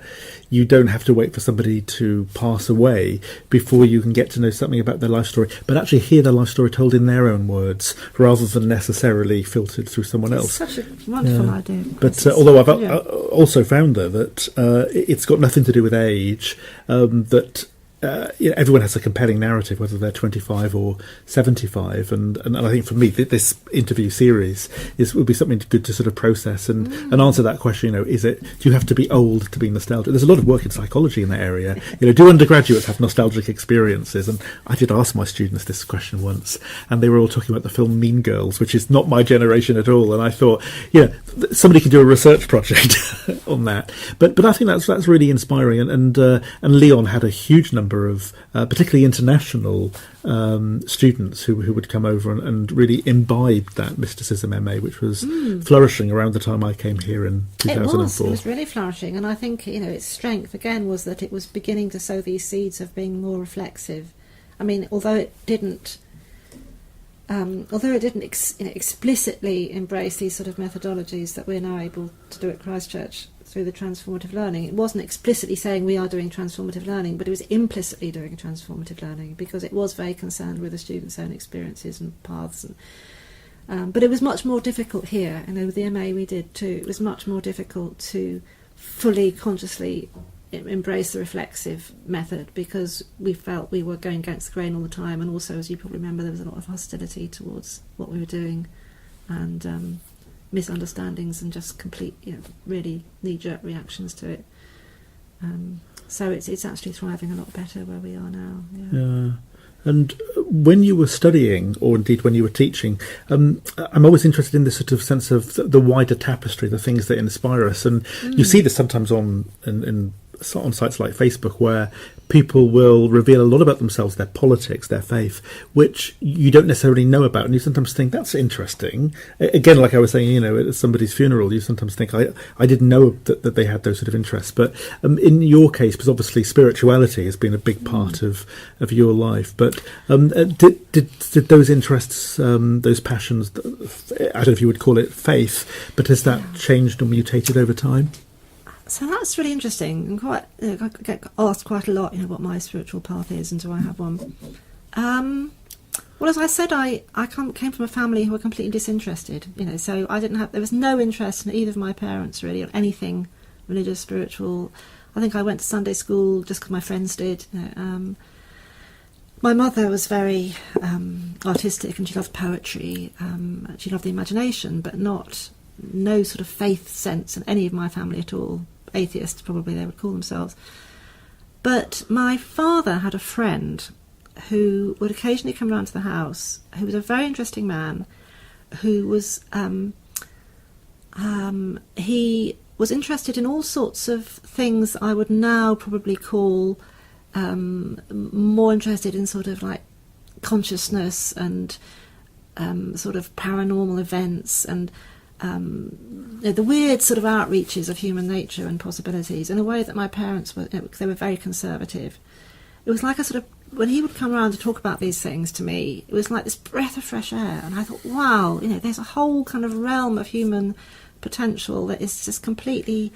S1: you don't have to wait for somebody to pass away before you can get to know something about their life story, but actually hear their life story told in their own words rather than necessarily filtered through someone else.
S2: It's such a wonderful idea.
S1: But although I've also found, though, that it's got nothing to do with age, that everyone has a compelling narrative, whether they're 25 or 75, and I think for me this interview series would be something good to sort of process and answer that question. Do you have to be old to be nostalgic? There's a lot of work in psychology in that area. Do undergraduates have nostalgic experiences? And I did ask my students this question once, and they were all talking about the film Mean Girls, which is not my generation at all. And I thought, somebody could do a research project on that. But I think that's really inspiring. And Leon had a huge number of particularly international students who would come over and really imbibe that mysticism MA, which was flourishing around the time I came here in 2004.
S2: It was really flourishing, and I think its strength again was that it was beginning to sow these seeds of being more reflexive. I mean, although it didn't explicitly embrace these sort of methodologies that we're now able to do at Christchurch through the transformative learning, it wasn't explicitly saying we are doing transformative learning, but it was implicitly doing transformative learning, because it was very concerned with the students' own experiences and paths. But it was much more difficult here, and with the MA we did too, it was much more difficult to fully consciously embrace the reflexive method, because we felt we were going against the grain all the time, and also, as you probably remember, there was a lot of hostility towards what we were doing, and misunderstandings and just complete, really knee-jerk reactions to it. So it's actually thriving a lot better where we are now.
S1: Yeah. And when you were studying, or indeed when you were teaching, I'm always interested in this sort of sense of the wider tapestry, the things that inspire us. And you see this sometimes on sites like Facebook, where people will reveal a lot about themselves, their politics, their faith, which you don't necessarily know about, and you sometimes think that's interesting. Again, like I was saying, at somebody's funeral, you sometimes think I didn't know that they had those sort of interests. But in your case, because obviously spirituality has been a big part of your life, but did those interests, those passions, I don't know if you would call it faith, but has that changed or mutated over time?
S2: So that's really interesting, and I get asked quite a lot, what my spiritual path is, and do I have one? Well, as I said, I came from a family who were completely disinterested, so there was no interest in either of my parents really on anything religious, spiritual. I think I went to Sunday school just because my friends did. My mother was very artistic, and she loved poetry. She loved the imagination, but no sort of faith sense in any of my family at all. Atheists, probably they would call themselves. But my father had a friend who would occasionally come round to the house, who was a very interesting man, who was he was interested in all sorts of things I would now probably call more interested in sort of like consciousness and sort of paranormal events and the weird sort of outreaches of human nature and possibilities in a way that my parents were, they were very conservative. It was like a sort of, when he would come around to talk about these things to me, it was like this breath of fresh air, and I thought, wow, there's a whole kind of realm of human potential that is just completely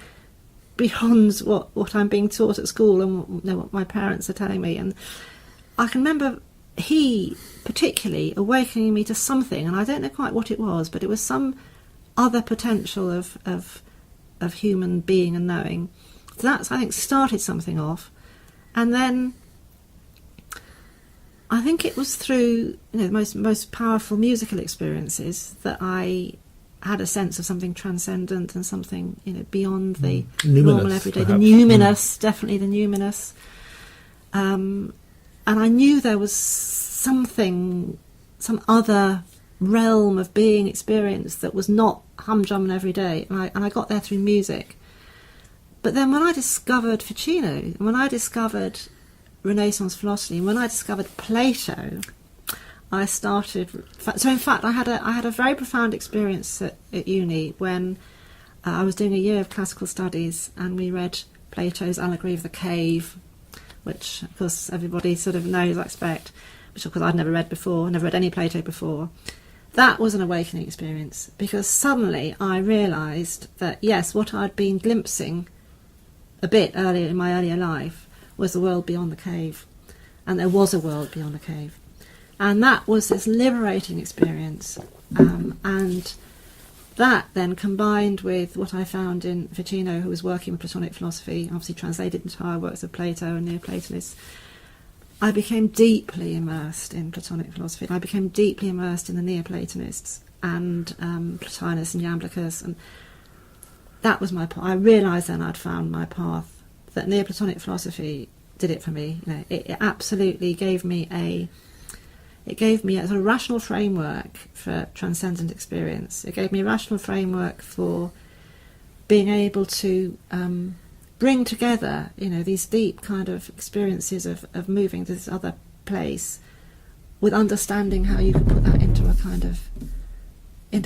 S2: beyond what I'm being taught at school and what my parents are telling me. And I can remember he particularly awakening me to something, and I don't know quite what it was, but it was some other potential of human being and knowing. So that's, I think, started something off. And then I think it was through the most powerful musical experiences that I had a sense of something transcendent and something beyond the normal everyday.
S1: Perhaps.
S2: The numinous, definitely the numinous. And I knew there was something, some other realm of being experienced that was not humdrum and everyday. And I got there through music. But then when I discovered Ficino, when I discovered Renaissance philosophy, and when I discovered Plato, I started. So in fact, I had a very profound experience at uni when I was doing a year of classical studies, and we read Plato's Allegory of the Cave, which of course everybody sort of knows, I expect, which of course I'd never read before, never read any Plato before. That was an awakening experience, because suddenly I realised that yes, what I'd been glimpsing a bit earlier in my earlier life was the world beyond the cave, and there was a world beyond the cave, and that was this liberating experience, and that then combined with what I found in Ficino, who was working with Platonic philosophy, obviously translated entire works of Plato and Neoplatonists. I became deeply immersed in Platonic philosophy. I became deeply immersed in the Neoplatonists and Plotinus and Iamblichus, and that was my path. I realised then I'd found my path, that Neoplatonic philosophy did it for me. It absolutely gave me a sort of rational framework for transcendent experience. It gave me a rational framework for being able to bring together, these deep kind of experiences of moving to this other place, with understanding how you can put that into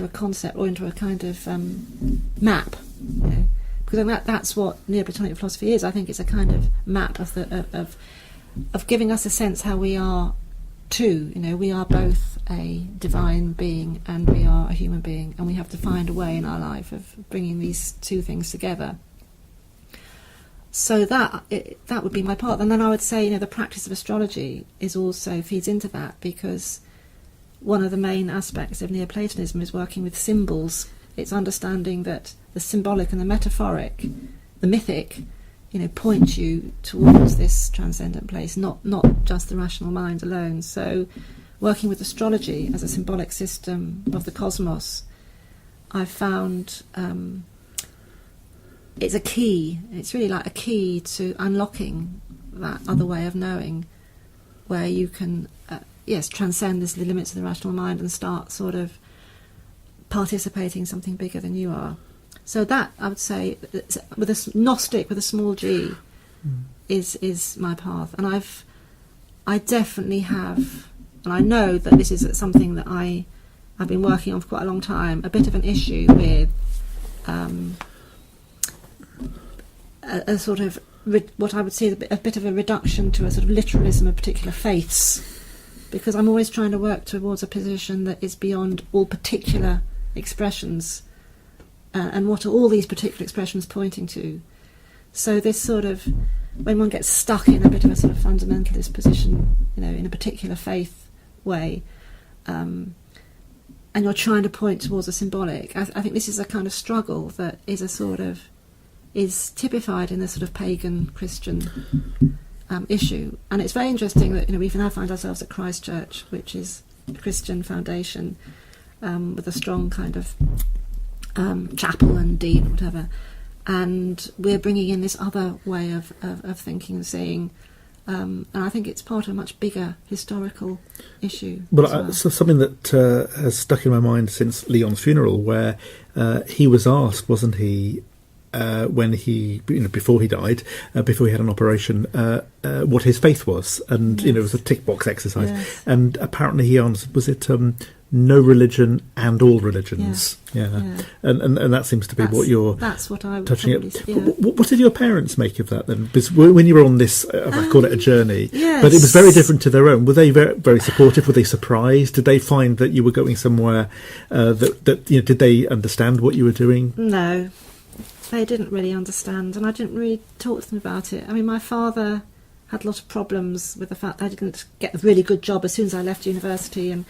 S2: a concept or into a kind of map. Because that's what Neoplatonic philosophy is. I think it's a kind of map of giving us a sense how we are two. We are both a divine being and we are a human being, and we have to find a way in our life of bringing these two things together. So that would be my part. And then I would say, the practice of astrology also feeds into that, because one of the main aspects of Neoplatonism is working with symbols. It's understanding that the symbolic and the metaphoric, the mythic, point you towards this transcendent place, not just the rational mind alone. So working with astrology as a symbolic system of the cosmos, I've found it's a key. It's really like a key to unlocking that other way of knowing, where you can, transcend the limits of the rational mind and start sort of participating in something bigger than you are. So that, I would say, with a Gnostic with a small g, is my path. And I definitely have, and I know that this is something that I've been working on for quite a long time, a bit of an issue with a sort of what I would see a bit of a reduction to a sort of literalism of particular faiths, because I'm always trying to work towards a position that is beyond all particular expressions, and what are all these particular expressions pointing to. So this sort of, when one gets stuck in a bit of a sort of fundamentalist position, in a particular faith way, and you're trying to point towards a symbolic, I think this is a kind of struggle that is typified in a sort of pagan Christian issue. And it's very interesting that we now find ourselves at Christ Church, which is a Christian foundation, with a strong kind of chapel and dean, whatever, and we're bringing in this other way of thinking and seeing, And I think it's part of a much bigger historical issue.
S1: Well, so something that has stuck in my mind since Leon's funeral, where he was asked, wasn't he, when he, before he died, before he had an operation, what his faith was, and
S2: Yes.
S1: it was a tick box exercise,
S2: Yes.
S1: and apparently he answered, was it no religion and all religions? Yeah. And that seems to be what you're
S2: that's what I would
S1: touching
S2: probably
S1: it.
S2: say, yeah.
S1: What did your parents make of that then? Because when you were on this, I call it a journey,
S2: yes.
S1: but it was very different to their own. Were they very, very supportive? Were they surprised? Did they find that you were going somewhere that did they understand what you were doing?
S2: No, they didn't really understand, and I didn't really talk to them about it. I mean, my father had a lot of problems with the fact that I didn't get a really good job as soon as I left university, and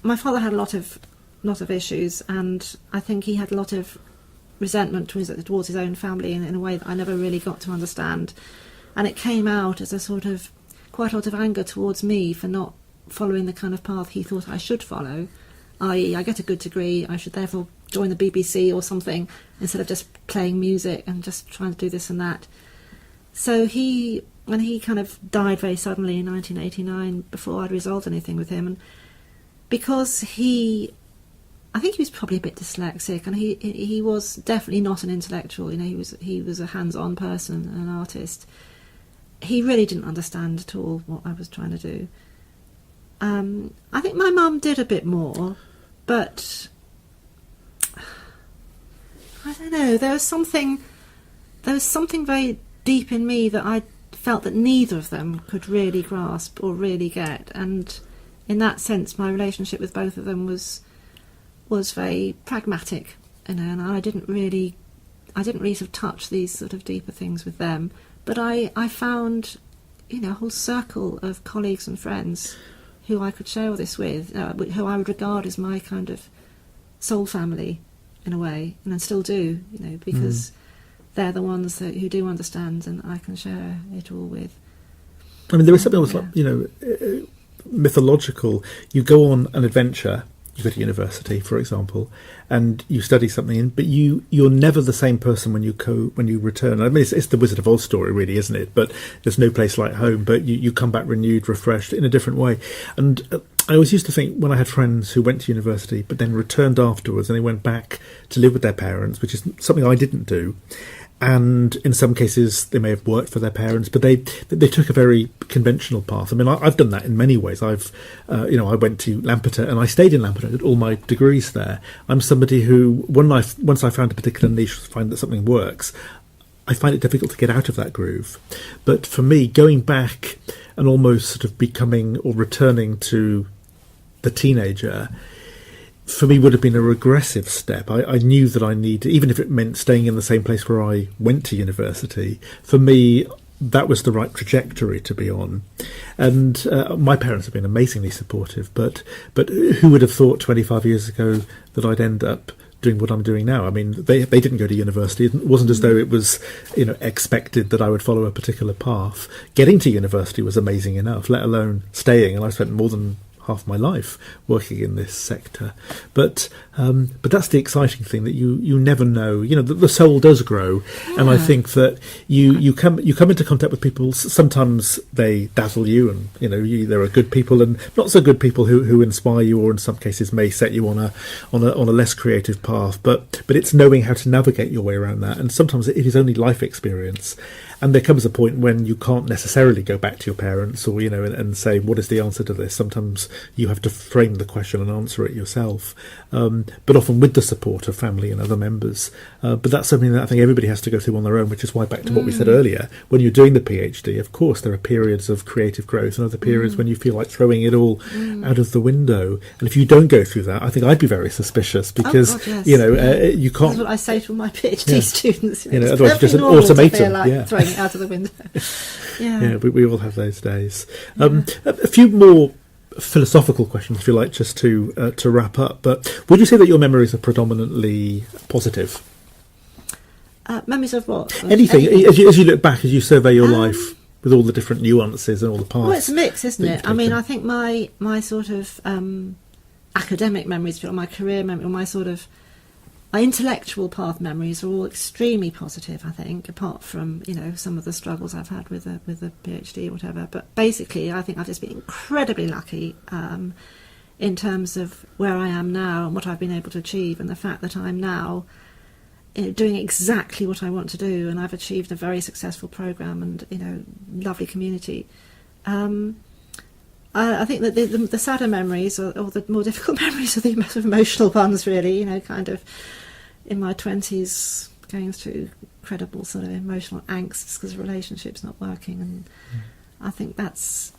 S2: my father had a lot of issues, and I think he had a lot of resentment towards his own family in a way that I never really got to understand, and it came out as a sort of quite a lot of anger towards me for not following the kind of path he thought I should follow, i.e. I get a good degree, I should therefore join the BBC or something instead of just playing music and just trying to do this and that. So when he kind of died very suddenly in 1989, before I'd resolved anything with him, and because I think he was probably a bit dyslexic, and he was definitely not an intellectual. He was a hands-on person, an artist. He really didn't understand at all what I was trying to do. I think my mum did a bit more, but I don't know. There was something very deep in me that I felt that neither of them could really grasp or really get, and in that sense my relationship with both of them was very pragmatic, and I didn't really sort of touch these sort of deeper things with them, but I found a whole circle of colleagues and friends who I could share this with, who I would regard as my kind of soul family in a way, and I still do, because they're the ones who do understand, and I can share it all with.
S1: I mean, there is something almost like, mythological. You go on an adventure, you go to university, for example, and you study something, but you're never the same person when you return. I mean, it's the Wizard of Oz story, really, isn't it? But there's no place like home, but you come back renewed, refreshed, in a different way. And I always used to think, when I had friends who went to university but then returned afterwards, and they went back to live with their parents, which is something I didn't do, and in some cases they may have worked for their parents, but they took a very conventional path. I mean, I've done that in many ways. I went to Lampeter, and I stayed in Lampeter, did all my degrees there. I'm somebody who, once I found a particular niche, find that something works, I find it difficult to get out of that groove. But for me, going back and almost sort of becoming or returning to the teenager, for me, would have been a regressive step. I knew that I needed, even if it meant staying in the same place where I went to university, for me, that was the right trajectory to be on. And my parents have been amazingly supportive, but who would have thought 25 years ago that I'd end up doing what I'm doing now? I mean, they didn't go to university. It wasn't as though it was, expected that I would follow a particular path. Getting to university was amazing enough, let alone staying. And I spent more than half my life working in this sector, but that's the exciting thing, that you never know. The soul does grow, and I think that you come into contact with people. Sometimes they dazzle you, and there are good people and not so good people who inspire you, or in some cases may set you on a less creative path. But it's knowing how to navigate your way around that, and sometimes it is only life experience. And there comes a point when you can't necessarily go back to your parents or, and say, what is the answer to this? Sometimes you have to frame the question and answer it yourself, but often with the support of family and other members. But that's something that I think everybody has to go through on their own, which is why, back to what we said earlier, when you're doing the PhD, of course, there are periods of creative growth and other periods when you feel like throwing it all out of the window. And if you don't go through that, I think I'd be very suspicious, because, you can't...
S2: That's what I say to my PhD students.
S1: Otherwise it's just an automaton.
S2: Throwing it out of the window.
S1: We all have those days. A few more philosophical questions, if you like, just to wrap up. But would you say that your memories are predominantly positive?
S2: Memories of what?
S1: Anything. As you look back, as you survey your life with all the different nuances and all the paths.
S2: Well, it's a mix, isn't it? I mean, I think my sort of academic memories, or my career memory, or my sort of intellectual path memories are all extremely positive, I think, apart from, some of the struggles I've had with the PhD or whatever. But basically, I think I've just been incredibly lucky in terms of where I am now and what I've been able to achieve, and the fact that I'm now doing exactly what I want to do, and I've achieved a very successful programme and, lovely community. I think that the sadder memories, or the more difficult memories, are the most emotional ones, really, kind of in my 20s, going through incredible sort of emotional angst because relationships not working. And I think that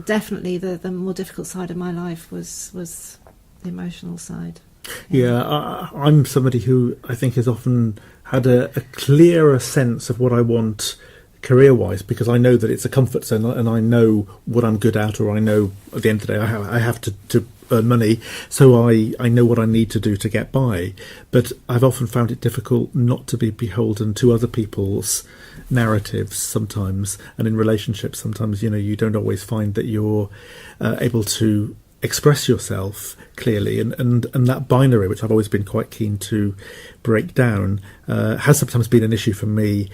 S2: definitely the more difficult side of my life was the emotional side.
S1: Yeah, I'm somebody who I think has often had a clearer sense of what I want career-wise, because I know that it's a comfort zone and I know what I'm good at, or I know at the end of the day I have to earn money, so I know what I need to do to get by. But I've often found it difficult not to be beholden to other people's narratives sometimes, and in relationships sometimes, you don't always find that you're able to express yourself clearly, and that binary, which I've always been quite keen to break down, has sometimes been an issue for me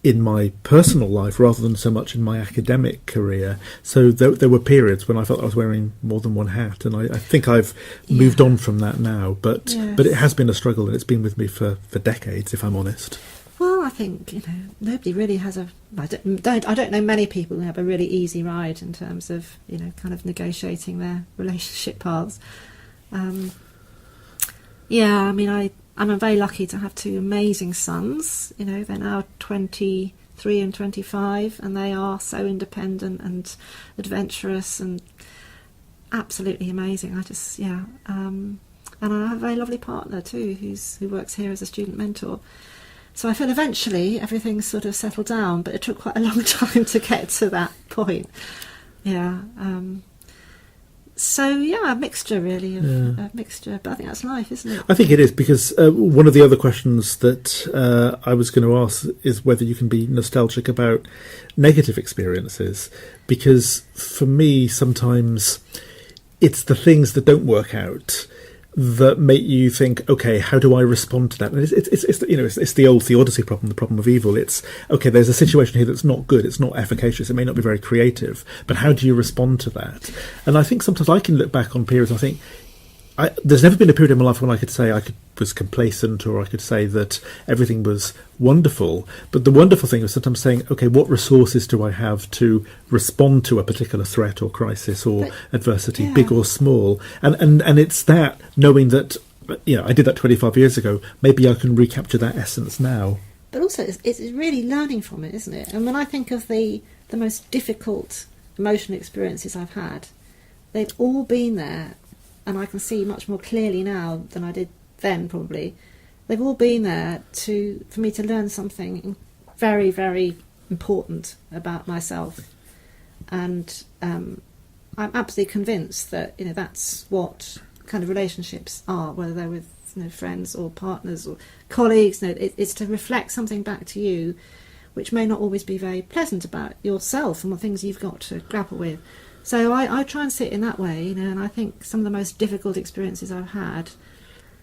S1: in my personal life rather than so much in my academic career. So there were periods when I felt I was wearing more than one hat, and I think I've moved on from that now, but it has been a struggle, and it's been with me for decades, if I'm honest.
S2: Well, I think nobody really has I don't know many people who have a really easy ride in terms of kind of negotiating their relationship paths. I'm very lucky to have two amazing sons. They're now 23 and 25, and they are so independent and adventurous and absolutely amazing. And I have a very lovely partner too, who works here as a student mentor. So I feel eventually everything's sort of settled down, but it took quite a long time to get to that point. A mixture really, a mixture. But I think that's life, isn't it?
S1: I think it is, because one of the other questions that I was going to ask is whether you can be nostalgic about negative experiences, because for me sometimes it's the things that don't work out that make you think, okay, how do I respond to that? And it's the old theodicy problem, the problem of evil. It's, okay, there's a situation here that's not good, it's not efficacious, it may not be very creative, but how do you respond to that? And I think sometimes I can look back on periods, I think, there's never been a period in my life when I could say was complacent, or I could say that everything was wonderful. But the wonderful thing is sometimes saying, okay, what resources do I have to respond to a particular threat or crisis or adversity, big or small? And it's that, knowing that, I did that 25 years ago, maybe I can recapture that essence now.
S2: But also it's really learning from it, isn't it? And when I think of the most difficult emotional experiences I've had, they've all been there. And I can see much more clearly now than I did then, probably. They've all been there for me to learn something very, very important about myself. And I'm absolutely convinced that that's what kind of relationships are, whether they're with friends or partners or colleagues. It's to reflect something back to you, which may not always be very pleasant about yourself and the things you've got to grapple with. So I try and sit in that way, and I think some of the most difficult experiences I've had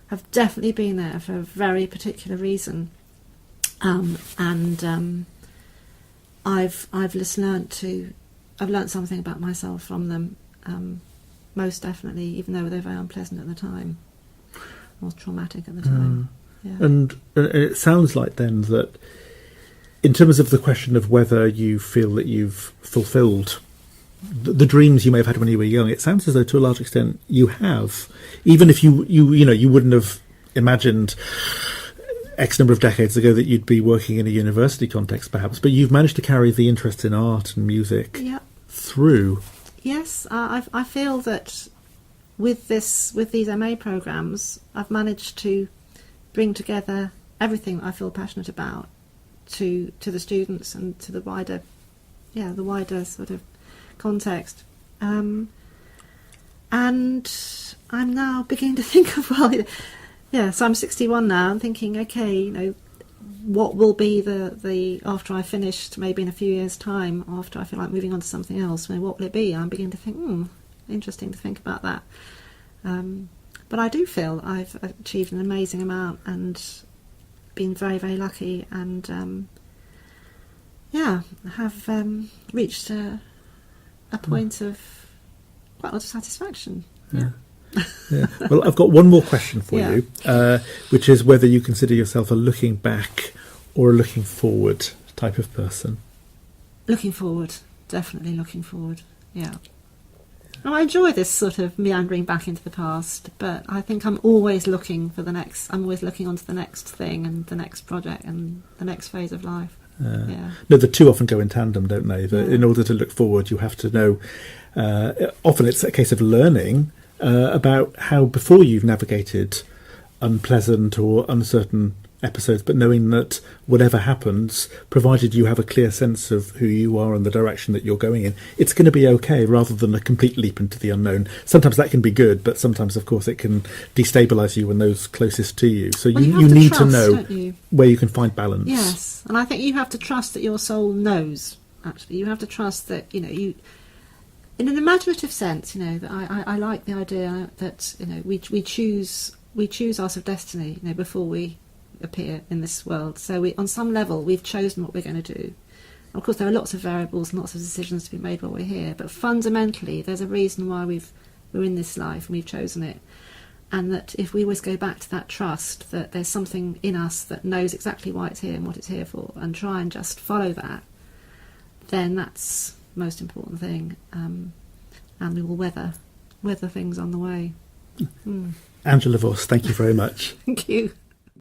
S2: have definitely been there for a very particular reason. I've just learnt something about myself from them, most definitely, even though they're very unpleasant at the time, or traumatic at the time.
S1: And it sounds like then that, in terms of the question of whether you feel that you've fulfilled the dreams you may have had when you were young, it sounds as though to a large extent you have, even if you wouldn't have imagined X number of decades ago that you'd be working in a university context perhaps, but you've managed to carry the interest in art and music through.
S2: Yes, I feel that with these MA programmes I've managed to bring together everything that I feel passionate about to the students and to the wider sort of context, and I'm now beginning to think of so I'm 61 now. I'm thinking, okay, what will be the after I finished, maybe in a few years' time, after I feel like moving on to something else, what will it be? I'm beginning to think, interesting to think about that. But I do feel I've achieved an amazing amount and been very, very lucky, and have reached a point of quite a lot of satisfaction.
S1: Yeah. Yeah. Well, I've got one more question for you, which is whether you consider yourself a looking back or a looking forward type of person. Looking
S2: forward, definitely looking forward. Yeah. And I enjoy this sort of meandering back into the past, but I think I'm always looking for the next. I'm always looking onto the next thing and the next project and the next phase of life.
S1: No, the two often go in tandem, don't they? That in order to look forward, you have to know. Often it's a case of learning about how before you've navigated unpleasant or uncertain episodes, but knowing that whatever happens, provided you have a clear sense of who you are and the direction that you're going in, it's going to be okay, rather than a complete leap into the unknown. Sometimes that can be good, but sometimes, of course, it can destabilise you and those closest to you. So you need to know where you can find balance.
S2: Yes, and I think you have to trust that your soul knows. Actually, you have to trust that you. In an imaginative sense, that I like the idea that we choose our sort of destiny, before we appear in this world. So on some level we've chosen what we're going to do. Of course, there are lots of variables and lots of decisions to be made while we're here, but fundamentally there's a reason why we're in this life and we've chosen it, and that if we always go back to that trust that there's something in us that knows exactly why it's here and what it's here for, and try and just follow that, then that's the most important thing, and we will weather things on the way.
S1: Angela Voss, thank you very much.
S2: Thank you.